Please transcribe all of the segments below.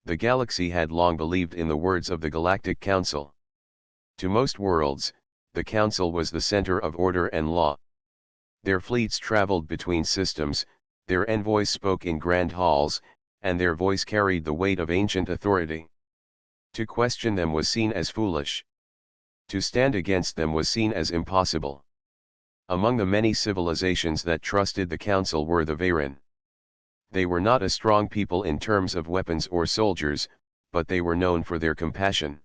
The galaxy had long believed in the words of the Galactic Council. To most worlds, the Council was the center of order and law. Their fleets traveled between systems, their envoys spoke in grand halls, and their voice carried the weight of ancient authority. To question them was seen as foolish. To stand against them was seen as impossible. Among the many civilizations that trusted the Council were the Veyran. They were not a strong people in terms of weapons or soldiers, but they were known for their compassion.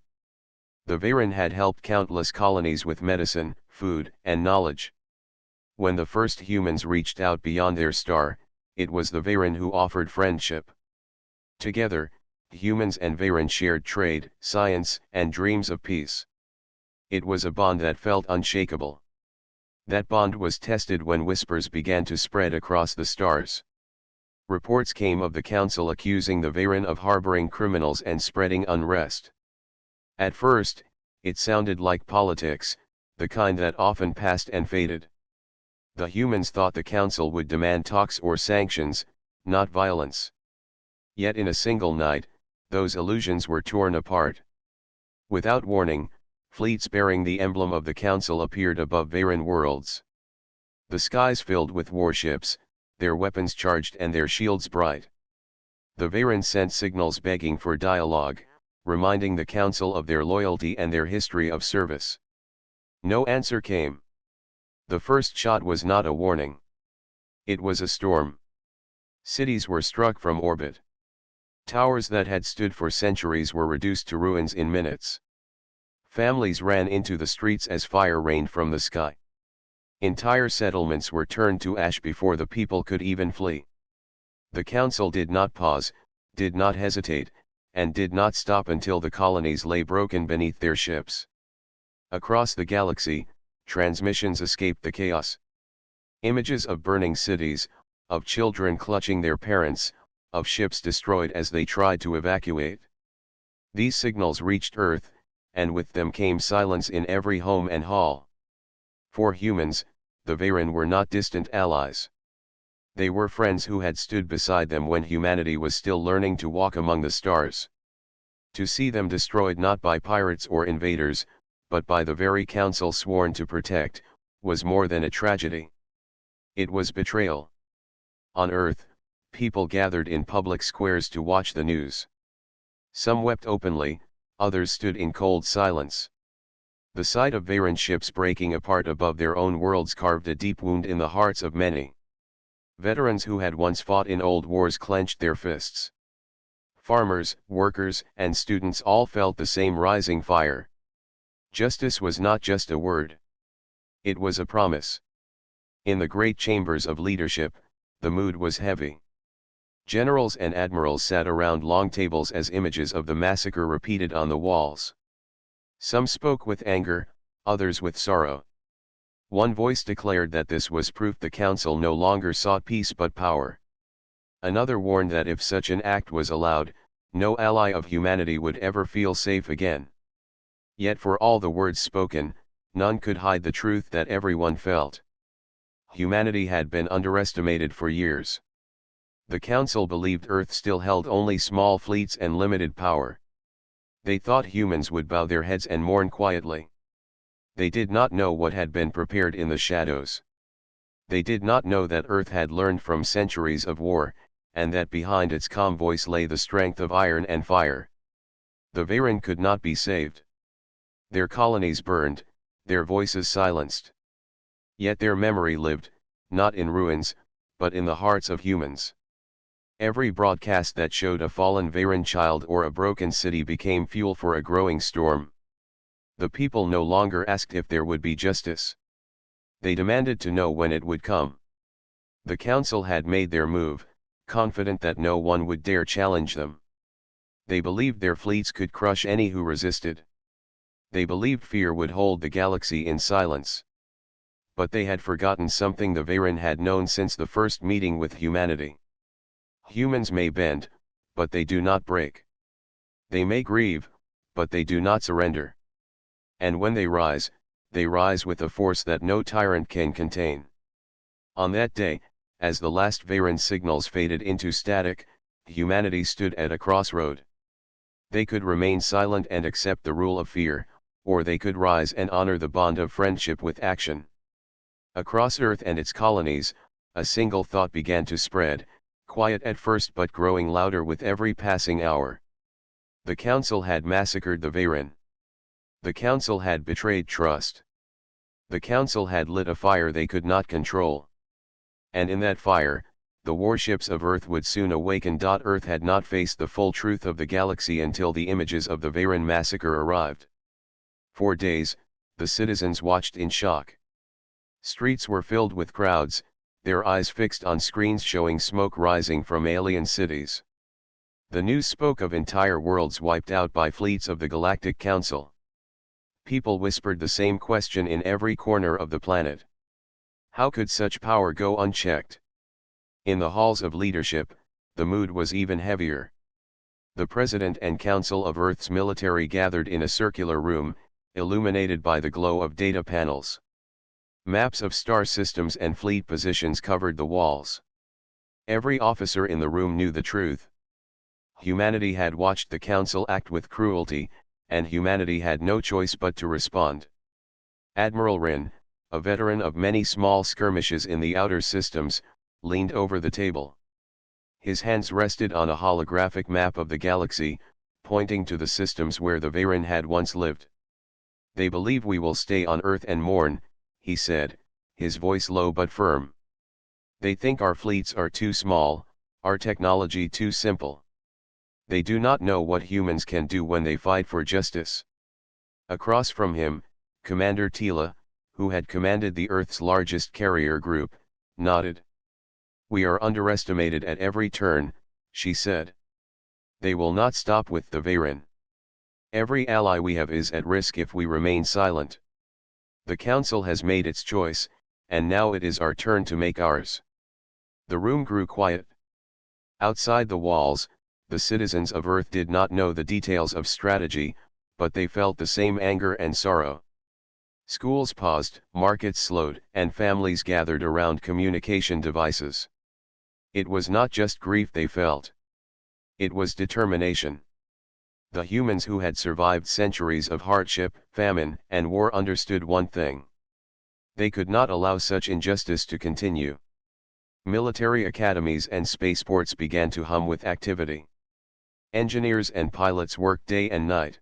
The Veyran had helped countless colonies with medicine, food, and knowledge. When the first humans reached out beyond their star, it was the Veyran who offered friendship. Together, humans and Veyran shared trade, science, and dreams of peace. It was a bond that felt unshakable. That bond was tested when whispers began to spread across the stars. Reports came of the Council accusing the Veyran of harboring criminals and spreading unrest. At first, it sounded like politics, the kind that often passed and faded. The humans thought the Council would demand talks or sanctions, not violence. Yet in a single night, those illusions were torn apart. Without warning, fleets bearing the emblem of the Council appeared above Veyran worlds. The skies filled with warships, their weapons charged and their shields bright. The Veyran sent signals begging for dialogue, reminding the Council of their loyalty and their history of service. No answer came. The first shot was not a warning. It was a storm. Cities were struck from orbit. Towers that had stood for centuries were reduced to ruins in minutes. Families ran into the streets as fire rained from the sky. Entire settlements were turned to ash before the people could even flee. The Council did not pause, did not hesitate, and did not stop until the colonies lay broken beneath their ships. Across the galaxy, transmissions escaped the chaos. Images of burning cities, of children clutching their parents, of ships destroyed as they tried to evacuate. These signals reached Earth, and with them came silence in every home and hall. For humans, the Veyran were not distant allies. They were friends who had stood beside them when humanity was still learning to walk among the stars. To see them destroyed not by pirates or invaders, but by the very Council sworn to protect, was more than a tragedy. It was betrayal. On Earth, people gathered in public squares to watch the news. Some wept openly, others stood in cold silence. The sight of Veyran ships breaking apart above their own worlds carved a deep wound in the hearts of many. Veterans who had once fought in old wars clenched their fists. Farmers, workers, and students all felt the same rising fire. Justice was not just a word. It was a promise. In the great chambers of leadership, the mood was heavy. Generals and admirals sat around long tables as images of the massacre repeated on the walls. Some spoke with anger, others with sorrow. One voice declared that this was proof the Council no longer sought peace but power. Another warned that if such an act was allowed, no ally of humanity would ever feel safe again. Yet for all the words spoken, none could hide the truth that everyone felt. Humanity had been underestimated for years. The Council believed Earth still held only small fleets and limited power. They thought humans would bow their heads and mourn quietly. They did not know what had been prepared in the shadows. They did not know that Earth had learned from centuries of war, and that behind its calm voice lay the strength of iron and fire. The Veyran could not be saved. Their colonies burned, their voices silenced. Yet their memory lived, not in ruins, but in the hearts of humans. Every broadcast that showed a fallen Veyran child or a broken city became fuel for a growing storm. The people no longer asked if there would be justice. They demanded to know when it would come. The Council had made their move, confident that no one would dare challenge them. They believed their fleets could crush any who resisted. They believed fear would hold the galaxy in silence. But they had forgotten something the Veyran had known since the first meeting with humanity. Humans may bend, but they do not break. They may grieve, but they do not surrender. And when they rise with a force that no tyrant can contain. On that day, as the last Veyran signals faded into static, humanity stood at a crossroad. They could remain silent and accept the rule of fear, or they could rise and honor the bond of friendship with action. Across Earth and its colonies, a single thought began to spread, quiet at first but growing louder with every passing hour. The Council had massacred the Veyron. The Council had betrayed trust. The Council had lit a fire they could not control. And in that fire, the warships of Earth would soon awaken. Earth had not faced the full truth of the galaxy until the images of the Veyron massacre arrived. For days, the citizens watched in shock. Streets were filled with crowds, their eyes fixed on screens showing smoke rising from alien cities. The news spoke of entire worlds wiped out by fleets of the Galactic Council. People whispered the same question in every corner of the planet. How could such power go unchecked? In the halls of leadership, the mood was even heavier. The President and Council of Earth's military gathered in a circular room, illuminated by the glow of data panels. Maps of star systems and fleet positions covered the walls. Every officer in the room knew the truth. Humanity had watched the Council act with cruelty, and humanity had no choice but to respond. Admiral Rin, a veteran of many small skirmishes in the outer systems, leaned over the table. His hands rested on a holographic map of the galaxy, pointing to the systems where the Veyron had once lived. "They believe we will stay on Earth and mourn," he said, his voice low but firm. "They think our fleets are too small, our technology too simple. They do not know what humans can do when they fight for justice." Across from him, Commander Tila, who had commanded the Earth's largest carrier group, nodded. "We are underestimated at every turn," she said. "They will not stop with the Veyron. Every ally we have is at risk if we remain silent. The Council has made its choice, and now it is our turn to make ours." The room grew quiet. Outside the walls, the citizens of Earth did not know the details of strategy, but they felt the same anger and sorrow. Schools paused, markets slowed, and families gathered around communication devices. It was not just grief they felt. It was determination. The humans who had survived centuries of hardship, famine, and war understood one thing. They could not allow such injustice to continue. Military academies and spaceports began to hum with activity. Engineers and pilots worked day and night.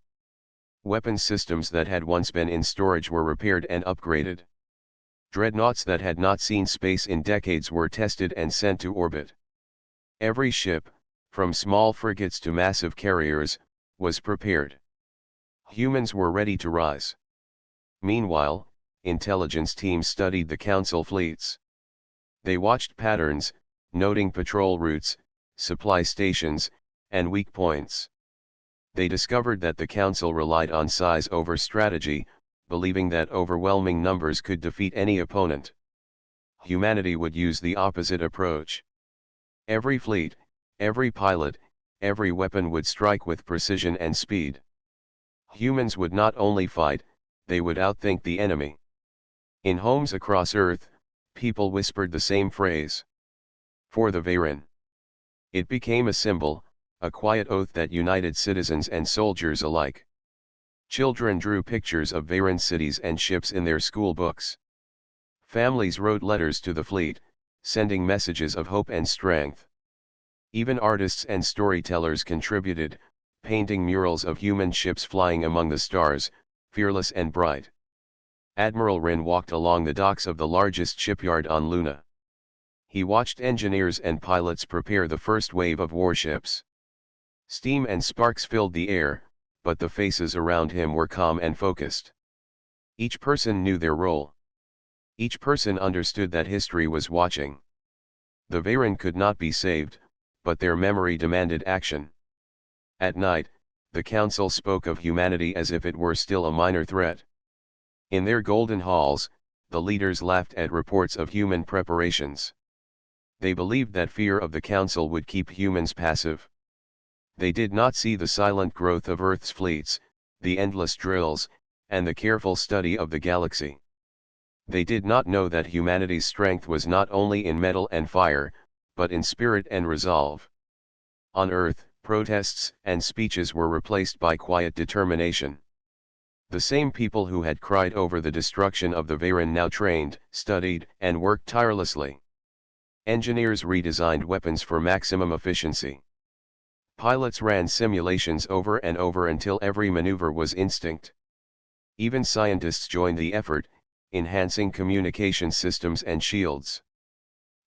Weapons systems that had once been in storage were repaired and upgraded. Dreadnoughts that had not seen space in decades were tested and sent to orbit. Every ship, from small frigates to massive carriers, was prepared. Humans were ready to rise. Meanwhile, intelligence teams studied the Council fleets. They watched patterns, noting patrol routes, supply stations, and weak points. They discovered that the Council relied on size over strategy, believing that overwhelming numbers could defeat any opponent. Humanity would use the opposite approach. Every fleet, every pilot, every weapon would strike with precision and speed. Humans would not only fight, they would outthink the enemy. In homes across Earth, people whispered the same phrase. "For the Veyron." It became a symbol, a quiet oath that united citizens and soldiers alike. Children drew pictures of Veyron cities and ships in their school books. Families wrote letters to the fleet, sending messages of hope and strength. Even artists and storytellers contributed, painting murals of human ships flying among the stars, fearless and bright. Admiral Rin walked along the docks of the largest shipyard on Luna. He watched engineers and pilots prepare the first wave of warships. Steam and sparks filled the air, but the faces around him were calm and focused. Each person knew their role. Each person understood that history was watching. The Veyron could not be saved, but their memory demanded action. At night, the Council spoke of humanity as if it were still a minor threat. In their golden halls, the leaders laughed at reports of human preparations. They believed that fear of the Council would keep humans passive. They did not see the silent growth of Earth's fleets, the endless drills, and the careful study of the galaxy. They did not know that humanity's strength was not only in metal and fire, but in spirit and resolve. On Earth, Protests and speeches were replaced by quiet determination. The same people who had cried over the destruction of the Varen now trained, studied, and worked tirelessly. Engineers redesigned weapons for maximum efficiency. Pilots ran simulations over and over until every maneuver was instinct. Even scientists joined the effort, enhancing communication systems and shields.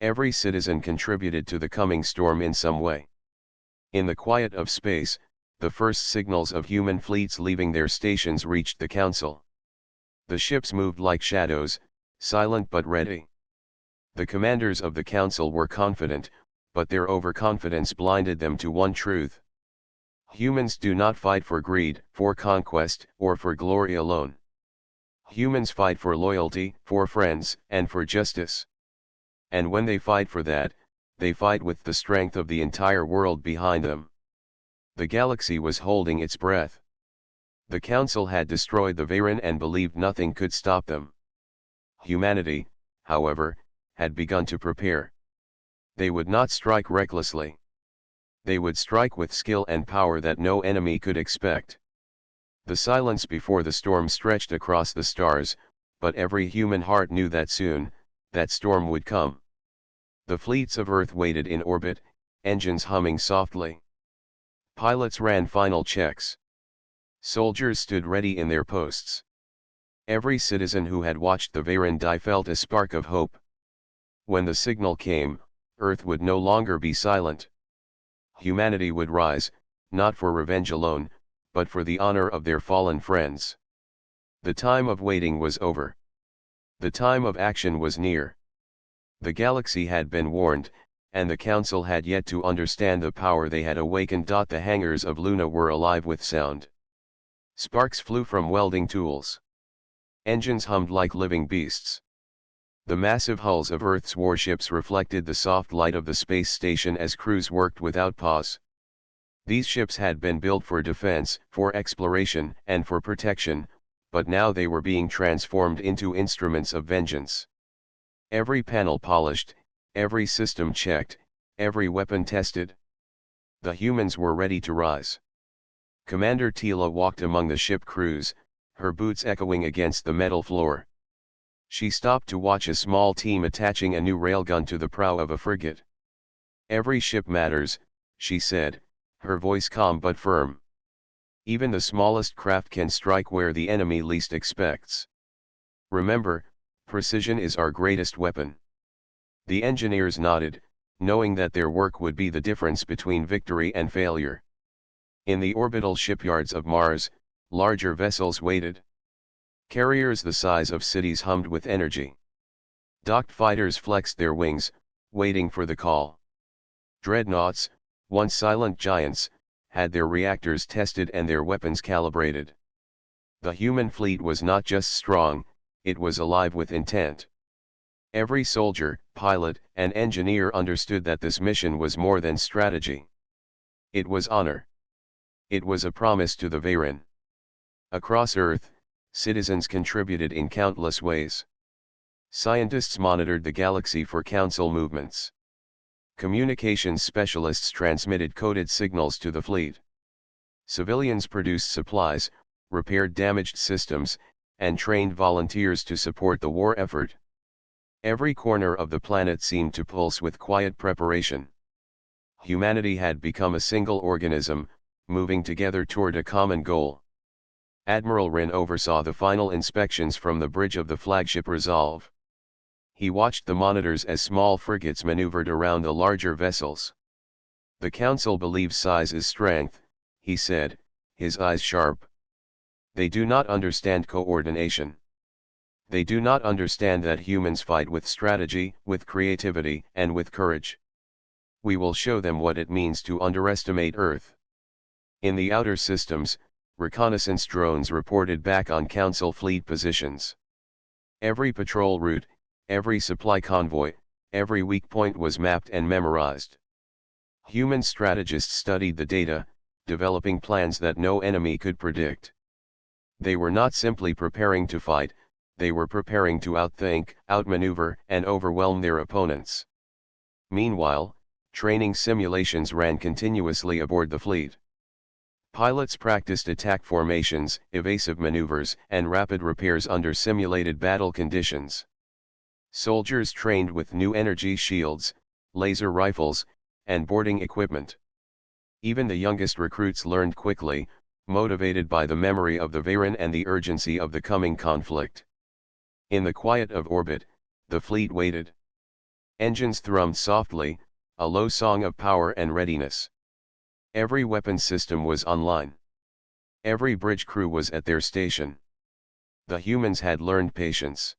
Every citizen contributed to the coming storm in some way. In the quiet of space, the first signals of human fleets leaving their stations reached the council. The ships moved like shadows, silent but ready. The commanders of the council were confident, but their overconfidence blinded them to one truth. Humans do not fight for greed, for conquest, or for glory alone. Humans fight for loyalty, for friends, and for justice. And when they fight for that, they fight with the strength of the entire world behind them. The galaxy was holding its breath. The council had destroyed the Varen and believed nothing could stop them. Humanity, however, had begun to prepare. They would not strike recklessly. They would strike with skill and power that no enemy could expect. The silence before the storm stretched across the stars, but every human heart knew that soon, that storm would come. The fleets of Earth waited in orbit, engines humming softly. Pilots ran final checks. Soldiers stood ready in their posts. Every citizen who had watched the Varen die felt a spark of hope. When the signal came, Earth would no longer be silent. Humanity would rise, not for revenge alone, but for the honor of their fallen friends. The time of waiting was over. The time of action was near. The galaxy had been warned, and the council had yet to understand the power they had awakened. The hangars of Luna were alive with sound. Sparks flew from welding tools. Engines hummed like living beasts. The massive hulls of Earth's warships reflected the soft light of the space station as crews worked without pause. These ships had been built for defense, for exploration, and for protection, but now they were being transformed into instruments of vengeance. Every panel polished, every system checked, every weapon tested. The humans were ready to rise. Commander Tila walked among the ship crews, her boots echoing against the metal floor. She stopped to watch a small team attaching a new railgun to the prow of a frigate. "Every ship matters," she said, her voice calm but firm. "Even the smallest craft can strike where the enemy least expects. Remember, precision is our greatest weapon." The engineers nodded, knowing that their work would be the difference between victory and failure. In the orbital shipyards of Mars, larger vessels waited. Carriers the size of cities hummed with energy. Docked fighters flexed their wings, waiting for the call. Dreadnoughts, once silent giants, had their reactors tested and their weapons calibrated. The human fleet was not just strong, it was alive with intent. Every soldier, pilot, and engineer understood that this mission was more than strategy. It was honor. It was a promise to the Varen. Across Earth, citizens contributed in countless ways. Scientists monitored the galaxy for council movements. Communications specialists transmitted coded signals to the fleet. Civilians produced supplies, repaired damaged systems, and trained volunteers to support the war effort. Every corner of the planet seemed to pulse with quiet preparation. Humanity had become a single organism, moving together toward a common goal. Admiral Wren oversaw the final inspections from the bridge of the flagship Resolve. He watched the monitors as small frigates maneuvered around the larger vessels. "The Council believes size is strength," he said, his eyes sharp. "They do not understand coordination. They do not understand that humans fight with strategy, with creativity, and with courage. We will show them what it means to underestimate Earth." In the outer systems, reconnaissance drones reported back on Council fleet positions. Every patrol route, every supply convoy, every weak point was mapped and memorized. Human strategists studied the data, developing plans that no enemy could predict. They were not simply preparing to fight, they were preparing to outthink, outmaneuver, and overwhelm their opponents. Meanwhile, Training simulations ran continuously aboard the fleet. Pilots practiced attack formations, evasive maneuvers, and rapid repairs under simulated battle conditions. Soldiers trained with new energy shields, laser rifles, and boarding equipment. Even the youngest recruits learned quickly, motivated by the memory of the Varen and the urgency of the coming conflict. In the quiet of orbit, the fleet waited. Engines thrummed softly, a low song of power and readiness. Every weapon system was online. Every bridge crew was at their station. The humans had learned patience.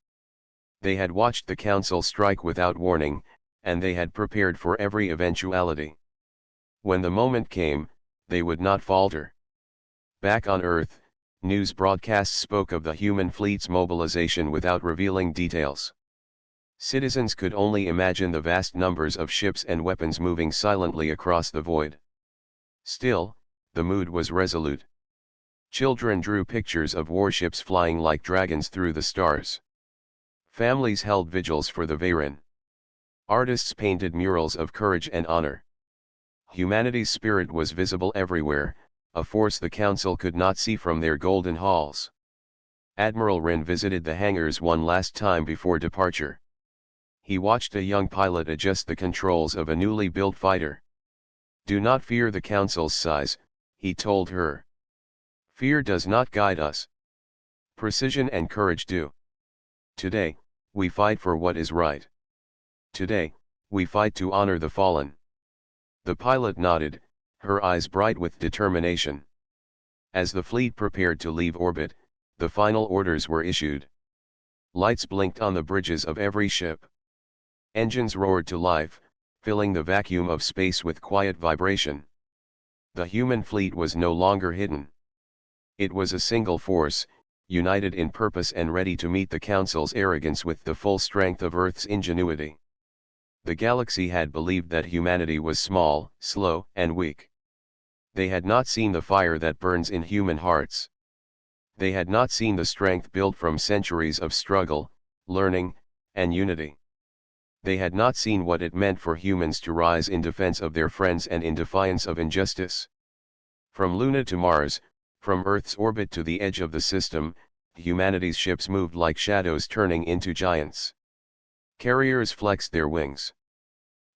They had watched the Council strike without warning, and they had prepared for every eventuality. When the moment came, they would not falter. Back on Earth, news broadcasts spoke of the human fleet's mobilization without revealing details. Citizens could only imagine the vast numbers of ships and weapons moving silently across the void. Still, the mood was resolute. Children drew pictures of warships flying like dragons through the stars. Families held vigils for the Varen. Artists painted murals of courage and honor. Humanity's spirit was visible everywhere, a force the Council could not see from their golden halls. Admiral Wren visited the hangars one last time before departure. He watched a young pilot adjust the controls of a newly built fighter. "Do not fear the Council's size," he told her. "Fear does not guide us. Precision and courage do. Today, we fight for what is right. Today, we fight to honor the fallen." The pilot nodded, her eyes bright with determination. As the fleet prepared to leave orbit, the final orders were issued. Lights blinked on the bridges of every ship. Engines roared to life, filling the vacuum of space with quiet vibration. The human fleet was no longer hidden. It was a single force, united in purpose and ready to meet the Council's arrogance with the full strength of Earth's ingenuity. The galaxy had believed that humanity was small, slow, and weak. They had not seen the fire that burns in human hearts. They had not seen the strength built from centuries of struggle, learning, and unity. They had not seen what it meant for humans to rise in defense of their friends and in defiance of injustice. From Luna to Mars, from Earth's orbit to the edge of the system, humanity's ships moved like shadows turning into giants. Carriers flexed their wings.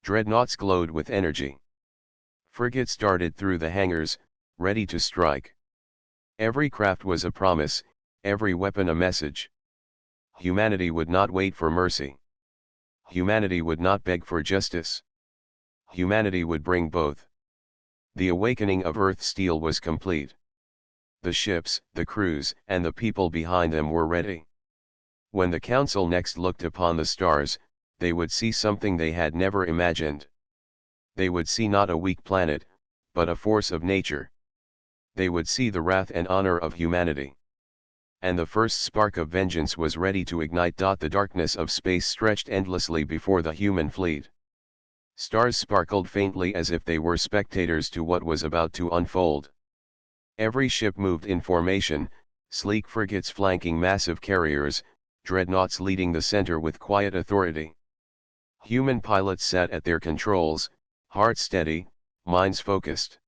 Dreadnoughts glowed with energy. Frigates darted through the hangars, ready to strike. Every craft was a promise, every weapon a message. Humanity would not wait for mercy. Humanity would not beg for justice. Humanity would bring both. The awakening of Earth's steel was complete. The ships, the crews, and the people behind them were ready. When the Council next looked upon the stars, they would see something they had never imagined. They would see not a weak planet, but a force of nature. They would see the wrath and honor of humanity. And the first spark of vengeance was ready to ignite. The darkness of space stretched endlessly before the human fleet. Stars sparkled faintly as if they were spectators to what was about to unfold. Every ship moved in formation, sleek frigates flanking massive carriers, dreadnoughts leading the center with quiet authority. Human pilots sat at their controls, hearts steady, minds focused.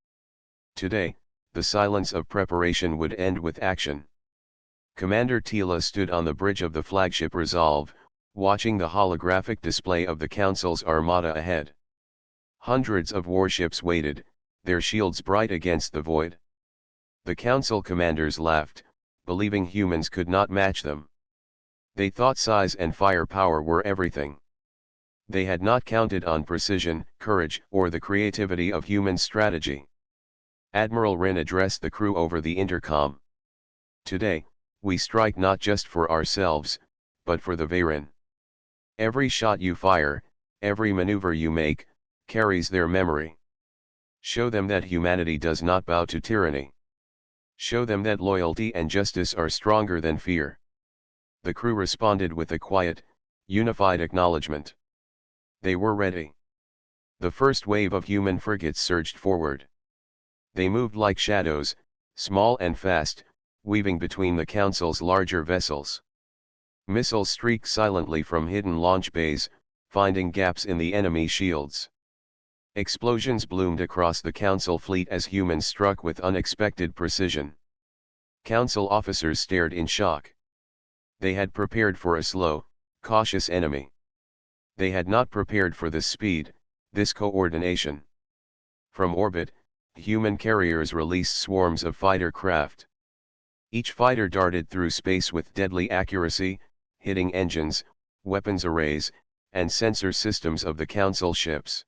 Today, the silence of preparation would end with action. Commander Tila stood on the bridge of the flagship Resolve, watching the holographic display of the Council's armada ahead. Hundreds of warships waited, their shields bright against the void. The Council commanders laughed, believing humans could not match them. They thought size and firepower were everything. They had not counted on precision, courage, or the creativity of human strategy. Admiral Wren addressed the crew over the intercom. "Today, we strike not just for ourselves, but for the Varen. Every shot you fire, every maneuver you make, carries their memory. Show them that humanity does not bow to tyranny. Show them that loyalty and justice are stronger than fear." The crew responded with a quiet, unified acknowledgement. They were ready. The first wave of human frigates surged forward. They moved like shadows, small and fast, weaving between the Council's larger vessels. Missiles streaked silently from hidden launch bays, finding gaps in the enemy shields. Explosions bloomed across the Council fleet as humans struck with unexpected precision. Council officers stared in shock. They had prepared for a slow, cautious enemy. They had not prepared for this speed, this coordination. From orbit, human carriers released swarms of fighter craft. Each fighter darted through space with deadly accuracy, hitting engines, weapons arrays, and sensor systems of the Council ships.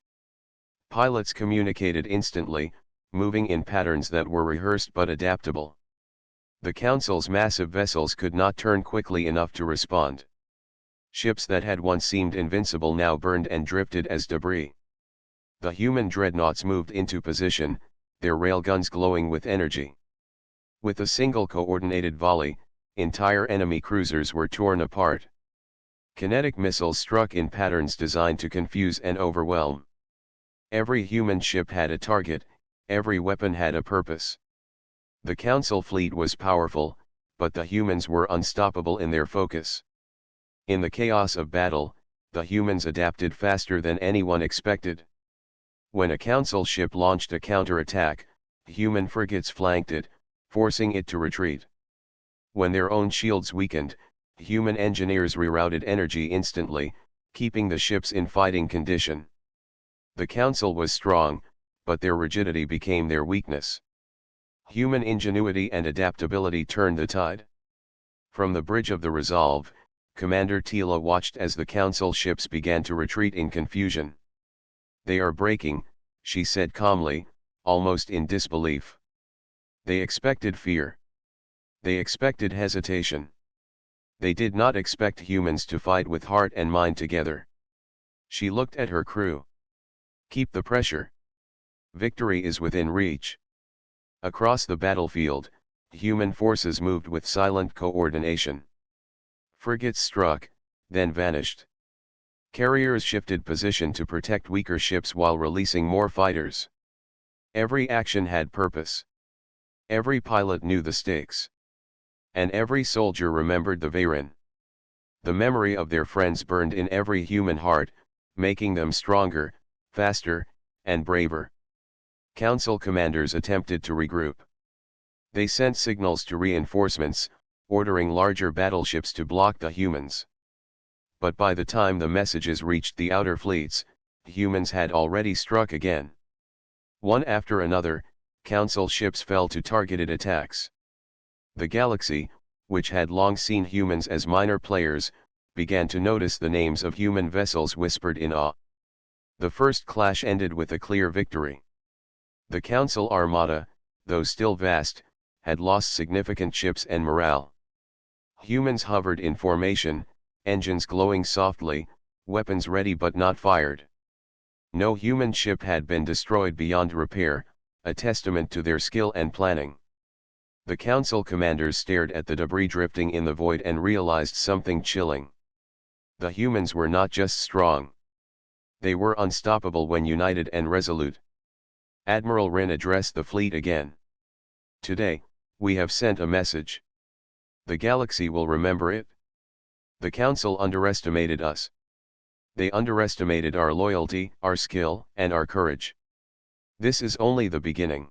Pilots communicated instantly, moving in patterns that were rehearsed but adaptable. The Council's massive vessels could not turn quickly enough to respond. Ships that had once seemed invincible now burned and drifted as debris. The human dreadnoughts moved into position, their railguns glowing with energy. With a single coordinated volley, entire enemy cruisers were torn apart. Kinetic missiles struck in patterns designed to confuse and overwhelm. Every human ship had a target, every weapon had a purpose. The Council fleet was powerful, but the humans were unstoppable in their focus. In the chaos of battle, the humans adapted faster than anyone expected. When a Council ship launched a counterattack, human frigates flanked it, forcing it to retreat. When their own shields weakened, human engineers rerouted energy instantly, keeping the ships in fighting condition. The Council was strong, but their rigidity became their weakness. Human ingenuity and adaptability turned the tide. From the bridge of the Resolve, Commander Tila watched as the Council ships began to retreat in confusion. "They are breaking," she said calmly, almost in disbelief. They expected fear. They expected hesitation. They did not expect humans to fight with heart and mind together. She looked at her crew. "Keep the pressure. Victory is within reach." Across the battlefield, human forces moved with silent coordination. Frigates struck, then vanished. Carriers shifted position to protect weaker ships while releasing more fighters. Every action had purpose. Every pilot knew the stakes. And every soldier remembered the Veyron. The memory of their friends burned in every human heart, making them stronger, faster, and braver. Council commanders attempted to regroup. They sent signals to reinforcements, ordering larger battleships to block the humans. But by the time the messages reached the outer fleets, humans had already struck again. One after another, Council ships fell to targeted attacks. The galaxy, which had long seen humans as minor players, began to notice the names of human vessels whispered in awe. The first clash ended with a clear victory. The Council armada, though still vast, had lost significant ships and morale. Humans hovered in formation, engines glowing softly, weapons ready but not fired. No human ship had been destroyed beyond repair, a testament to their skill and planning. The Council commanders stared at the debris drifting in the void and realized something chilling. The humans were not just strong. They were unstoppable when united and resolute. Admiral Wren addressed the fleet again. "Today, we have sent a message. The galaxy will remember it. The Council underestimated us. They underestimated our loyalty, our skill, and our courage. This is only the beginning.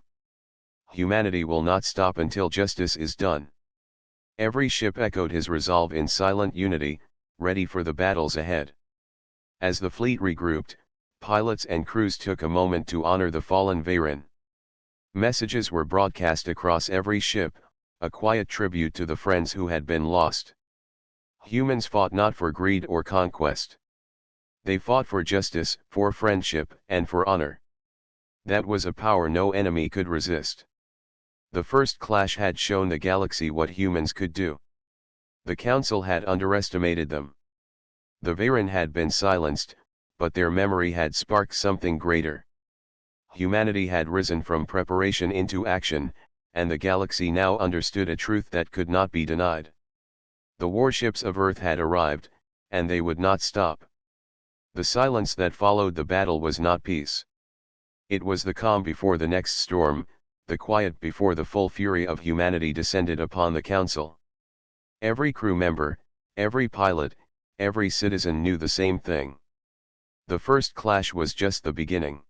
Humanity will not stop until justice is done." Every ship echoed his resolve in silent unity, ready for the battles ahead. As the fleet regrouped, pilots and crews took a moment to honor the fallen Veyron. Messages were broadcast across every ship, a quiet tribute to the friends who had been lost. Humans fought not for greed or conquest. They fought for justice, for friendship, and for honor. That was a power no enemy could resist. The first clash had shown the galaxy what humans could do. The Council had underestimated them. The Veyron had been silenced, but their memory had sparked something greater. Humanity had risen from preparation into action, and the galaxy now understood a truth that could not be denied. The warships of Earth had arrived, and they would not stop. The silence that followed the battle was not peace. It was the calm before the next storm, the quiet before the full fury of humanity descended upon the Council. Every crew member, every pilot, every citizen knew the same thing. The first clash was just the beginning.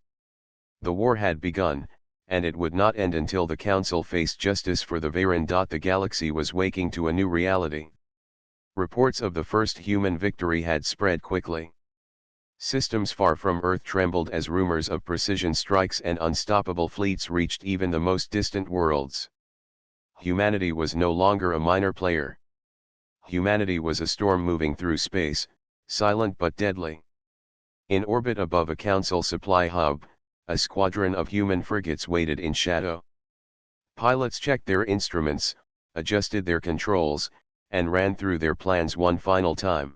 The war had begun, and it would not end until the Council faced justice for the Varen. The galaxy was waking to a new reality. Reports of the first human victory had spread quickly. Systems far from Earth trembled as rumors of precision strikes and unstoppable fleets reached even the most distant worlds. Humanity was no longer a minor player. Humanity was a storm moving through space, silent but deadly. In orbit above a Council supply hub, a squadron of human frigates waited in shadow. Pilots checked their instruments, adjusted their controls, and ran through their plans one final time.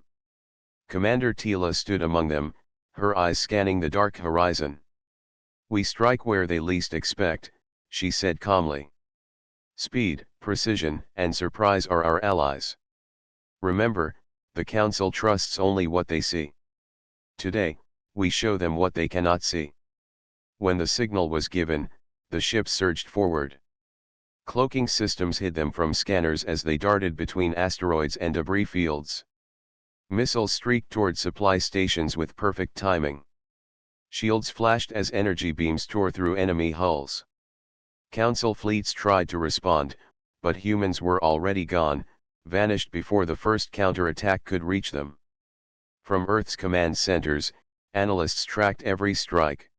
Commander Tila stood among them, her eyes scanning the dark horizon. "We strike where they least expect," she said calmly. "Speed, precision, and surprise are our allies. Remember, the Council trusts only what they see. Today, we show them what they cannot see." When the signal was given, the ships surged forward. Cloaking systems hid them from scanners as they darted between asteroids and debris fields. Missiles streaked toward supply stations with perfect timing. Shields flashed as energy beams tore through enemy hulls. Council fleets tried to respond, but humans were already gone, vanished before the first counterattack could reach them. From Earth's command centers, analysts tracked every strike.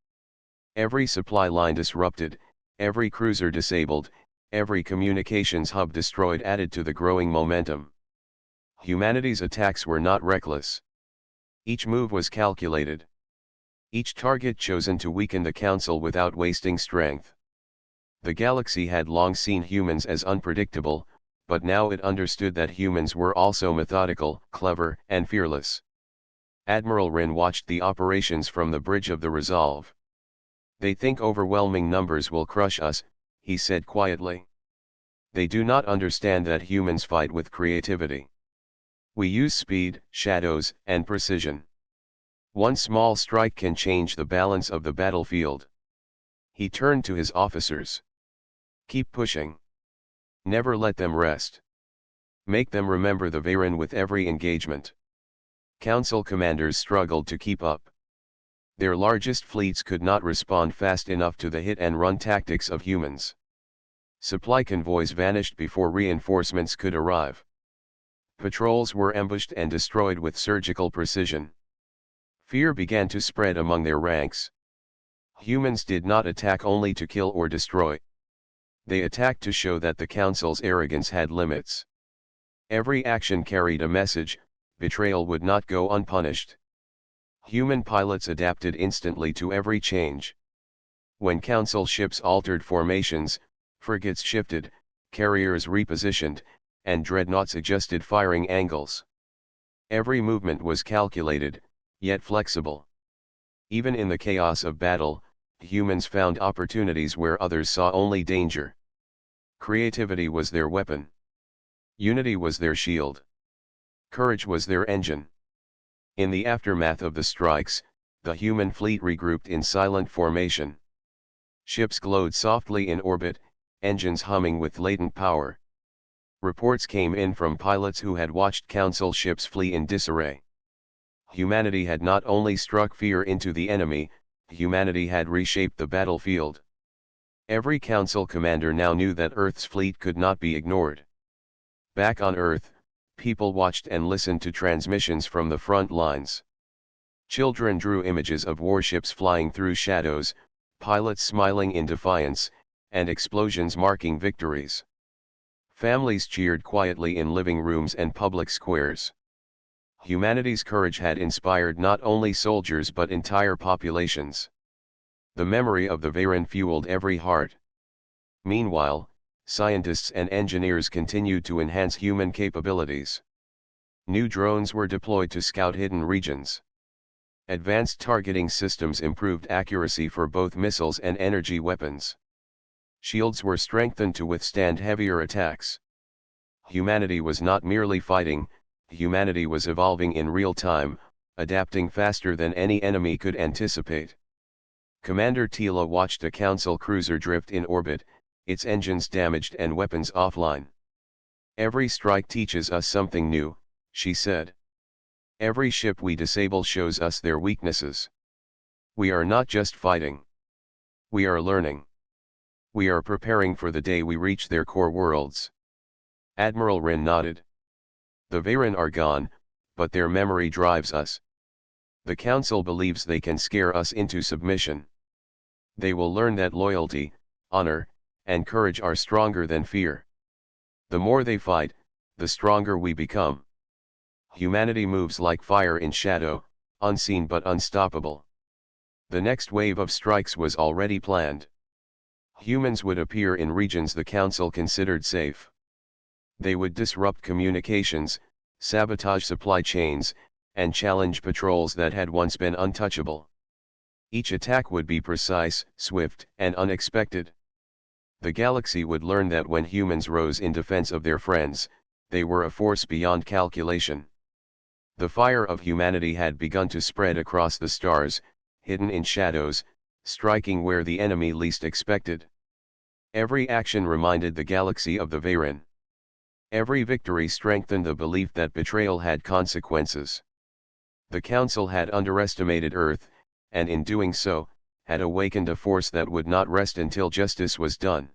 Every supply line disrupted, every cruiser disabled, every communications hub destroyed added to the growing momentum. Humanity's attacks were not reckless. Each move was calculated. Each target chosen to weaken the Council without wasting strength. The galaxy had long seen humans as unpredictable, but now it understood that humans were also methodical, clever, and fearless. Admiral Rin watched the operations from the bridge of the Resolve. "They think overwhelming numbers will crush us," he said quietly. "They do not understand that humans fight with creativity. We use speed, shadows, and precision. One small strike can change the balance of the battlefield." He turned to his officers. "Keep pushing. Never let them rest. Make them remember the Varen with every engagement." Council commanders struggled to keep up. Their largest fleets could not respond fast enough to the hit-and-run tactics of humans. Supply convoys vanished before reinforcements could arrive. Patrols were ambushed and destroyed with surgical precision. Fear began to spread among their ranks. Humans did not attack only to kill or destroy. They attacked to show that the Council's arrogance had limits. Every action carried a message: betrayal would not go unpunished. Human pilots adapted instantly to every change. When Council ships altered formations, frigates shifted, carriers repositioned, and dreadnoughts adjusted firing angles. Every movement was calculated, yet flexible. Even in the chaos of battle, humans found opportunities where others saw only danger. Creativity was their weapon. Unity was their shield. Courage was their engine. In the aftermath of the strikes, the human fleet regrouped in silent formation. Ships glowed softly in orbit, engines humming with latent power. Reports came in from pilots who had watched Council ships flee in disarray. Humanity had not only struck fear into the enemy, humanity had reshaped the battlefield. Every Council commander now knew that Earth's fleet could not be ignored. Back on Earth, people watched and listened to transmissions from the front lines. Children drew images of warships flying through shadows, pilots smiling in defiance, and explosions marking victories. Families cheered quietly in living rooms and public squares. Humanity's courage had inspired not only soldiers but entire populations. The memory of the Varen fueled every heart. Meanwhile, scientists and engineers continued to enhance human capabilities. New drones were deployed to scout hidden regions. Advanced targeting systems improved accuracy for both missiles and energy weapons. Shields were strengthened to withstand heavier attacks. Humanity was not merely fighting, humanity was evolving in real time, adapting faster than any enemy could anticipate. Commander Tila watched a Council cruiser drift in orbit, its engines damaged and weapons offline. "Every strike teaches us something new," she said. "Every ship we disable shows us their weaknesses. We are not just fighting. We are learning. We are preparing for the day we reach their core worlds. Admiral Rin nodded. The Varen are gone, but their memory drives us. The Council believes they can scare us into submission. They will learn that loyalty, honor, and courage are stronger than fear. The more they fight, the stronger we become. Humanity moves like fire in shadow, unseen but unstoppable. The next wave of strikes was already planned. Humans would appear in regions the Council considered safe. They would disrupt communications, sabotage supply chains, and challenge patrols that had once been untouchable. Each attack would be precise, swift, and unexpected. The galaxy would learn that when humans rose in defense of their friends, they were a force beyond calculation. The fire of humanity had begun to spread across the stars, hidden in shadows, striking where the enemy least expected. Every action reminded the galaxy of the Varen. Every victory strengthened the belief that betrayal had consequences. The Council had underestimated Earth, and in doing so, had awakened a force that would not rest until justice was done.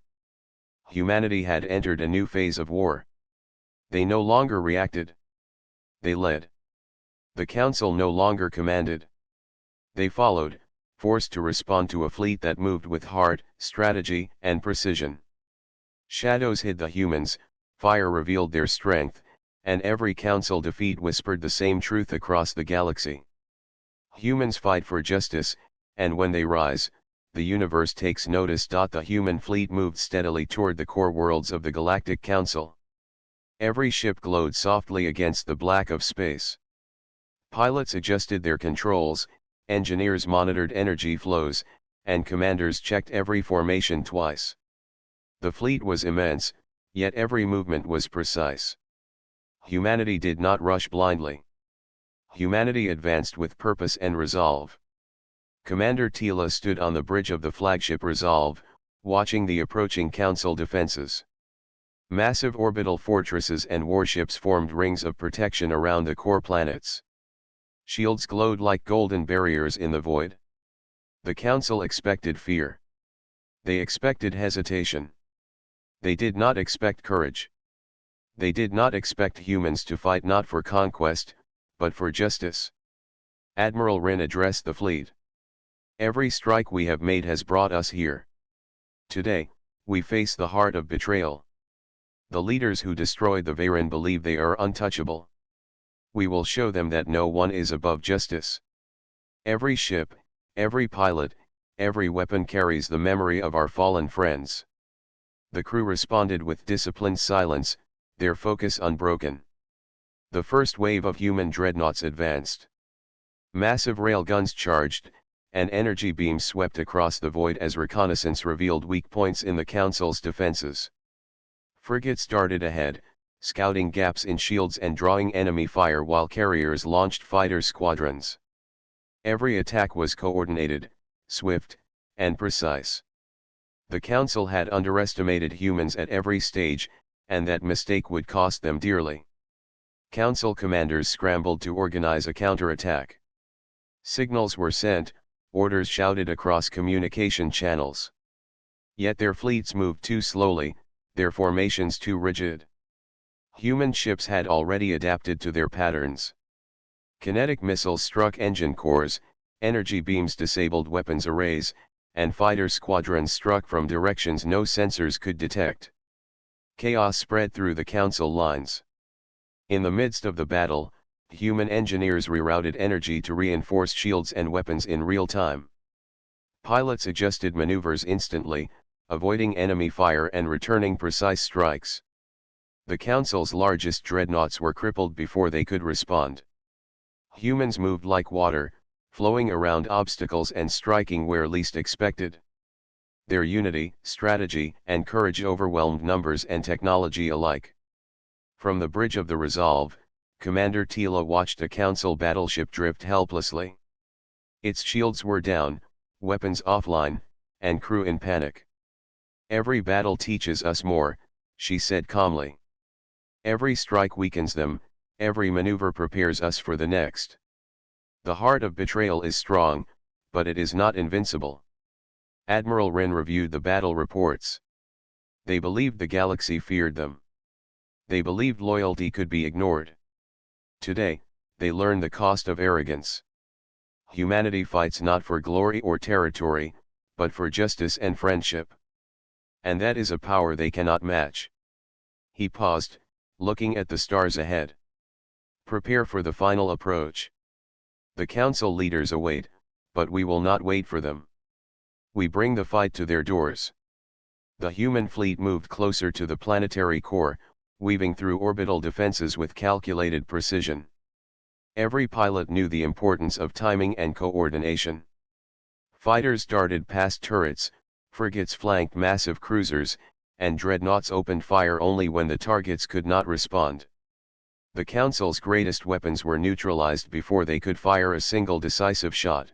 Humanity had entered a new phase of war. They no longer reacted. They led. The Council no longer commanded. They followed, forced to respond to a fleet that moved with heart, strategy, and precision. Shadows hid the humans, fire revealed their strength, and every Council defeat whispered the same truth across the galaxy. Humans fight for justice, and when they rise, the universe takes notice. The human fleet moved steadily toward the core worlds of the Galactic Council. Every ship glowed softly against the black of space. Pilots adjusted their controls, engineers monitored energy flows, and commanders checked every formation twice. The fleet was immense, yet every movement was precise. Humanity did not rush blindly. Humanity advanced with purpose and resolve. Commander Tila stood on the bridge of the flagship Resolve, watching the approaching Council defenses. Massive orbital fortresses and warships formed rings of protection around the core planets. Shields glowed like golden barriers in the void. The Council expected fear. They expected hesitation. They did not expect courage. They did not expect humans to fight not for conquest, but for justice. Admiral Rin addressed the fleet. Every strike we have made has brought us here. Today, we face the heart of betrayal. The leaders who destroyed the Varen believe they are untouchable. We will show them that no one is above justice. Every ship, every pilot, every weapon carries the memory of our fallen friends. The crew responded with disciplined silence, their focus unbroken. The first wave of human dreadnoughts advanced. Massive railguns charged, and energy beams swept across the void as reconnaissance revealed weak points in the Council's defenses. Frigates darted ahead, scouting gaps in shields and drawing enemy fire while carriers launched fighter squadrons. Every attack was coordinated, swift, and precise. The Council had underestimated humans at every stage, and that mistake would cost them dearly. Council commanders scrambled to organize a counterattack. Signals were sent, orders shouted across communication channels. Yet their fleets moved too slowly, their formations too rigid. Human ships had already adapted to their patterns. Kinetic missiles struck engine cores, energy beams disabled weapons arrays, and fighter squadrons struck from directions no sensors could detect. Chaos spread through the Council lines. In the midst of the battle, human engineers rerouted energy to reinforce shields and weapons in real time. Pilots adjusted maneuvers instantly, avoiding enemy fire and returning precise strikes. The Council's largest dreadnoughts were crippled before they could respond. Humans moved like water, flowing around obstacles and striking where least expected. Their unity, strategy, and courage overwhelmed numbers and technology alike. From the bridge of the Resolve, Commander Tila watched a Council battleship drift helplessly. Its shields were down, weapons offline, and crew in panic. "Every battle teaches us more," she said calmly. "Every strike weakens them, every maneuver prepares us for the next. The heart of betrayal is strong, but it is not invincible." Admiral Wren reviewed the battle reports. They believed the galaxy feared them. They believed loyalty could be ignored. Today, they learn the cost of arrogance. Humanity fights not for glory or territory, but for justice and friendship. And that is a power they cannot match. He paused, looking at the stars ahead. Prepare for the final approach. The council leaders await, but we will not wait for them. We bring the fight to their doors. The human fleet moved closer to the planetary core, weaving through orbital defenses with calculated precision. Every pilot knew the importance of timing and coordination. Fighters darted past turrets, frigates flanked massive cruisers, and dreadnoughts opened fire only when the targets could not respond. The Council's greatest weapons were neutralized before they could fire a single decisive shot.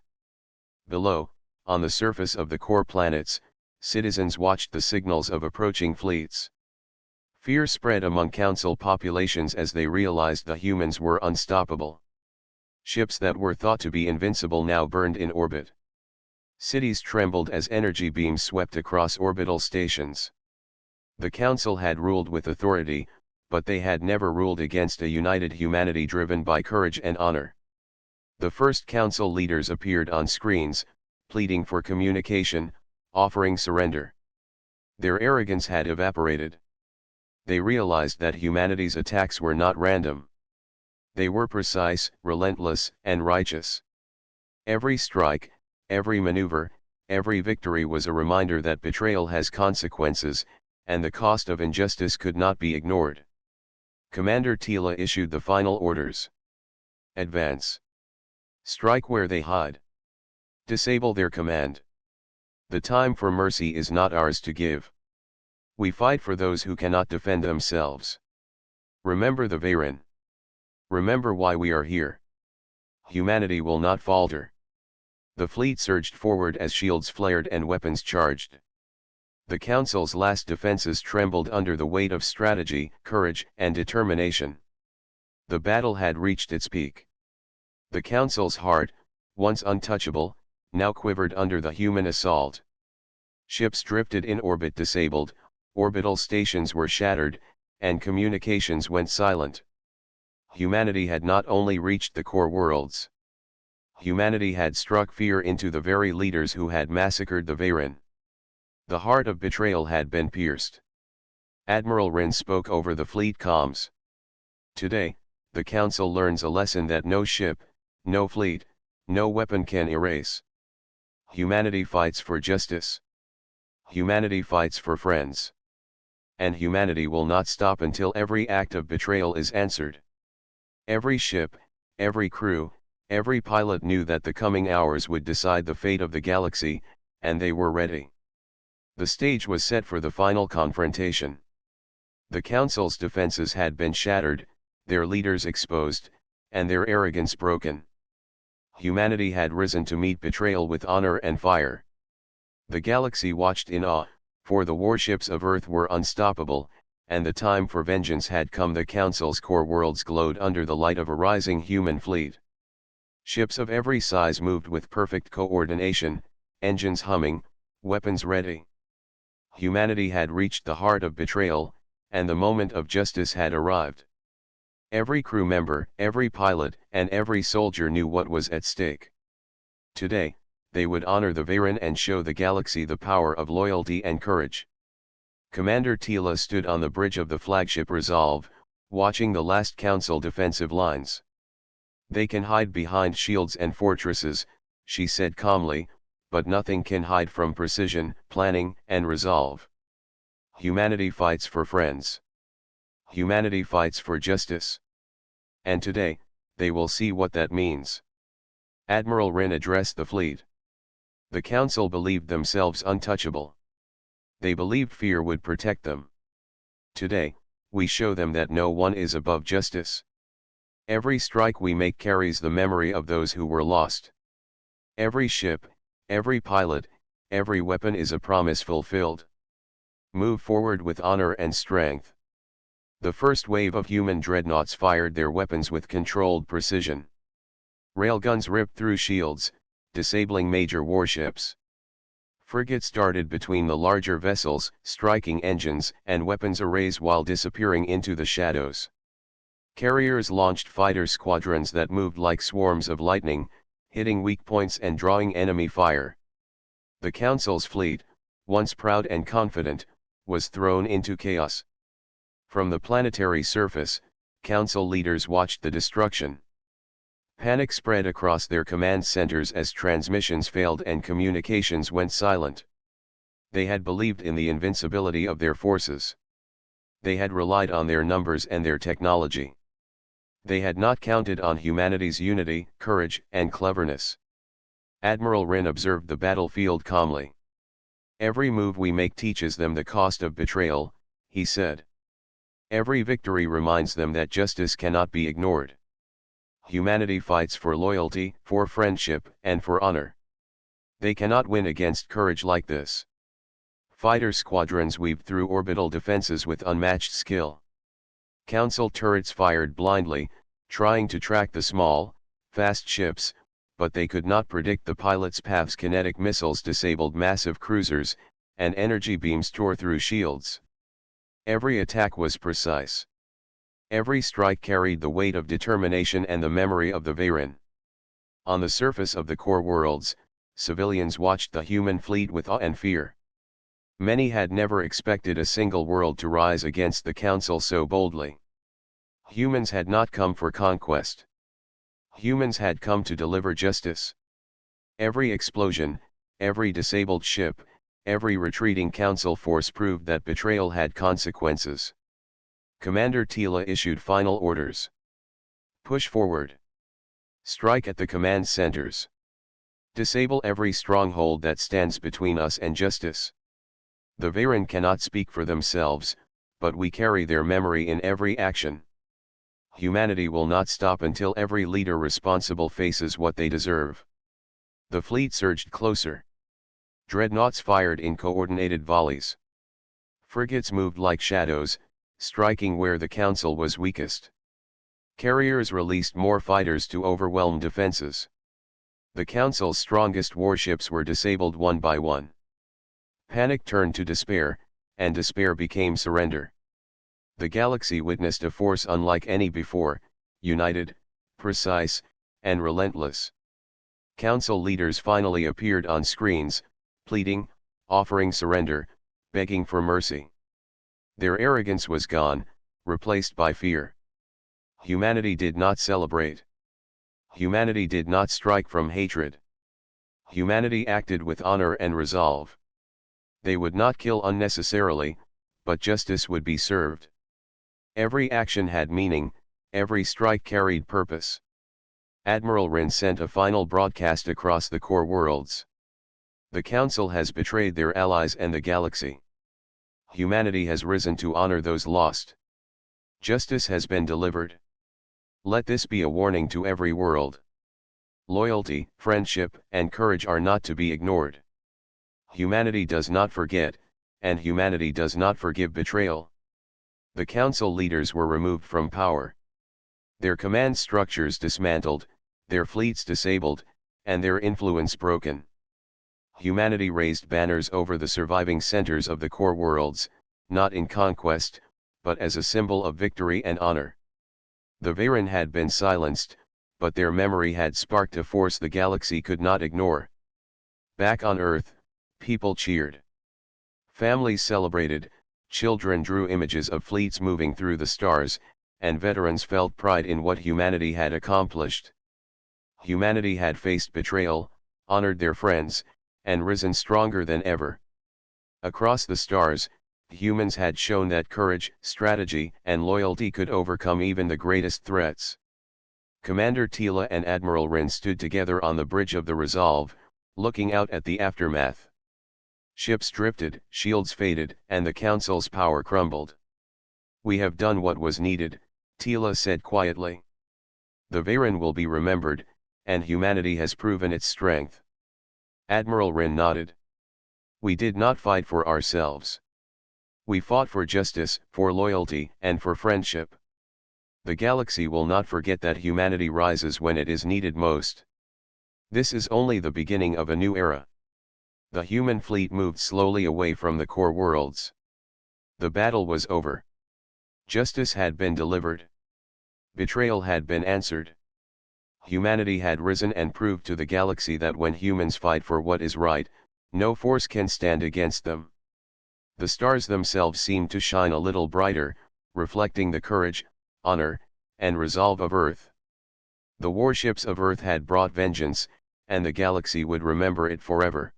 Below, on the surface of the core planets, citizens watched the signals of approaching fleets. Fear spread among Council populations as they realized the humans were unstoppable. Ships that were thought to be invincible now burned in orbit. Cities trembled as energy beams swept across orbital stations. The Council had ruled with authority, but they had never ruled against a united humanity driven by courage and honor. The first Council leaders appeared on screens, pleading for communication, offering surrender. Their arrogance had evaporated. They realized that humanity's attacks were not random. They were precise, relentless, and righteous. Every strike, every maneuver, every victory was a reminder that betrayal has consequences, and the cost of injustice could not be ignored. Commander Tila issued the final orders. Advance. Strike where they hide. Disable their command. The time for mercy is not ours to give. We fight for those who cannot defend themselves. Remember the Veyron. Remember why we are here. Humanity will not falter. The fleet surged forward as shields flared and weapons charged. The Council's last defenses trembled under the weight of strategy, courage, and determination. The battle had reached its peak. The Council's heart, once untouchable, now quivered under the human assault. Ships drifted in orbit disabled, orbital stations were shattered, and communications went silent. Humanity had not only reached the core worlds. Humanity had struck fear into the very leaders who had massacred the Veyron. The heart of betrayal had been pierced. Admiral Wren spoke over the fleet comms. Today, the Council learns a lesson that no ship, no fleet, no weapon can erase. Humanity fights for justice. Humanity fights for friends. And humanity will not stop until every act of betrayal is answered. Every ship, every crew, every pilot knew that the coming hours would decide the fate of the galaxy, and they were ready. The stage was set for the final confrontation. The Council's defenses had been shattered, their leaders exposed, and their arrogance broken. Humanity had risen to meet betrayal with honor and fire. The galaxy watched in awe, for the warships of Earth were unstoppable, and the time for vengeance had come. The Council's core worlds glowed under the light of a rising human fleet. Ships of every size moved with perfect coordination, engines humming, weapons ready. Humanity had reached the heart of betrayal, and the moment of justice had arrived. Every crew member, every pilot, and every soldier knew what was at stake. Today, they would honor the Veyron and show the galaxy the power of loyalty and courage. Commander Tila stood on the bridge of the flagship Resolve, watching the last Council defensive lines. They can hide behind shields and fortresses, she said calmly, but nothing can hide from precision, planning, and resolve. Humanity fights for friends. Humanity fights for justice. And today, they will see what that means. Admiral Wren addressed the fleet. The Council believed themselves untouchable. They believed fear would protect them. Today, we show them that no one is above justice. Every strike we make carries the memory of those who were lost. Every ship, every pilot, every weapon is a promise fulfilled. Move forward with honor and strength. The first wave of human dreadnoughts fired their weapons with controlled precision. Railguns ripped through shields, disabling major warships. Frigates darted between the larger vessels, striking engines and weapons arrays while disappearing into the shadows. Carriers launched fighter squadrons that moved like swarms of lightning, hitting weak points and drawing enemy fire. The Council's fleet, once proud and confident, was thrown into chaos. From the planetary surface, Council leaders watched the destruction. Panic spread across their command centers as transmissions failed and communications went silent. They had believed in the invincibility of their forces. They had relied on their numbers and their technology. They had not counted on humanity's unity, courage, and cleverness. Admiral Wren observed the battlefield calmly. "Every move we make teaches them the cost of betrayal," he said. "Every victory reminds them that justice cannot be ignored. Humanity fights for loyalty, for friendship, and for honor. They cannot win against courage like this." Fighter squadrons weaved through orbital defenses with unmatched skill. Council turrets fired blindly, trying to track the small, fast ships, but they could not predict the pilots' paths. Kinetic missiles disabled massive cruisers, and energy beams tore through shields. Every attack was precise. Every strike carried the weight of determination and the memory of the Veyron. On the surface of the core worlds, civilians watched the human fleet with awe and fear. Many had never expected a single world to rise against the Council so boldly. Humans had not come for conquest. Humans had come to deliver justice. Every explosion, every disabled ship, every retreating Council force proved that betrayal had consequences. Commander Tila issued final orders. Push forward. Strike at the command centers. Disable every stronghold that stands between us and justice. The Veyron cannot speak for themselves, but we carry their memory in every action. Humanity will not stop until every leader responsible faces what they deserve. The fleet surged closer. Dreadnoughts fired in coordinated volleys. Frigates moved like shadows, striking where the Council was weakest. Carriers released more fighters to overwhelm defenses. The Council's strongest warships were disabled one by one. Panic turned to despair, and despair became surrender. The galaxy witnessed a force unlike any before, united, precise, and relentless. Council leaders finally appeared on screens, pleading, offering surrender, begging for mercy. Their arrogance was gone, replaced by fear. Humanity did not celebrate. Humanity did not strike from hatred. Humanity acted with honor and resolve. They would not kill unnecessarily, but justice would be served. Every action had meaning, every strike carried purpose. Admiral Wren sent a final broadcast across the core worlds. The Council has betrayed their allies and the galaxy. Humanity has risen to honor those lost. Justice has been delivered. Let this be a warning to every world. Loyalty, friendship, and courage are not to be ignored. Humanity does not forget, and humanity does not forgive betrayal. The Council leaders were removed from power. Their command structures dismantled, their fleets disabled, and their influence broken. Humanity raised banners over the surviving centers of the core worlds, not in conquest, but as a symbol of victory and honor. The Veyron had been silenced, but their memory had sparked a force the galaxy could not ignore. Back on Earth, people cheered. Families celebrated, children drew images of fleets moving through the stars, and veterans felt pride in what humanity had accomplished. Humanity had faced betrayal, honored their friends, and risen stronger than ever. Across the stars, humans had shown that courage, strategy, and loyalty could overcome even the greatest threats. Commander Tila and Admiral Wren stood together on the bridge of the Resolve, looking out at the aftermath. Ships drifted, shields faded, and the Council's power crumbled. "We have done what was needed," Tila said quietly. "The Veyron will be remembered, and humanity has proven its strength." Admiral Wren nodded. "We did not fight for ourselves. We fought for justice, for loyalty, and for friendship. The galaxy will not forget that humanity rises when it is needed most. This is only the beginning of a new era." The human fleet moved slowly away from the core worlds. The battle was over. Justice had been delivered. Betrayal had been answered. Humanity had risen and proved to the galaxy that when humans fight for what is right, no force can stand against them. The stars themselves seemed to shine a little brighter, reflecting the courage, honor, and resolve of Earth. The warships of Earth had brought vengeance, and the galaxy would remember it forever.